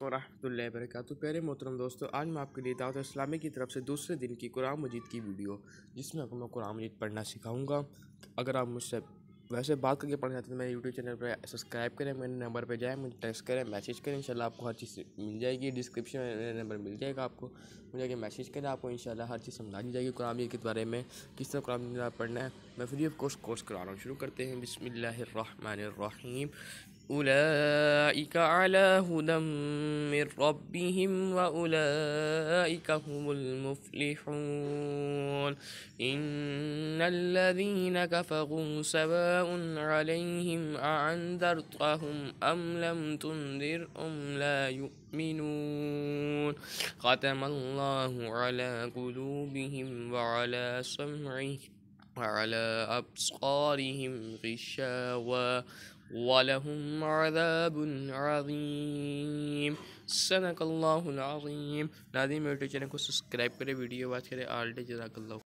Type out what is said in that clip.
ورحمۃ اللہ وبرکاتہ۔ پیارے محترم دوستو، آج میں آپ کے لیے دعوت اسلامی کی طرف سے دوسرے دن کی قرآن مجید کی ویڈیو، جس میں آپ کو میں قرآن مجید پڑھنا سکھاؤں گا۔ اگر آپ مجھ سے ویسے بات کر کے پڑھنا چاہتے ہیں تو میرے یوٹیوب چینل پہ سبسکرائب کریں، میرے نمبر پہ جائیں، مجھے ٹیکسٹ کریں، میسیج کریں، انشاءاللہ آپ کو ہر چیز مل جائے گی۔ ڈسکرپشن میں میرا نمبر مل جائے گا، آپ کو مجھے کہ میسیج کریں، آپ کو انشاءاللہ ہر چیز سمجھا دی جائے گی قرآن مجید کے بارے میں، کس طرح قرآن مجید پڑھنا ہے۔ میں فری آف کورس کرا رہا ہوں، شروع کرتے ہیں۔ بسم اللہ الرحمن الرحیم۔ اولئک علی ھدی من ربہم واولئک ھم المفلحون۔ ان الذین کفروا سواء علیہم اانذرتهم ام لم تنذرهم لا یؤمنون۔ ختم اللہ علی قلوبہم وعلی سمعہم وعلى أبصارهم غشاوة ولهم عذاب عظيم۔ صدق اللہ العظیم۔ ناظرین، میرے چینل کو سبسکرائب کریں، ویڈیو واچ کریں۔ آل ڈے جزاک اللہ۔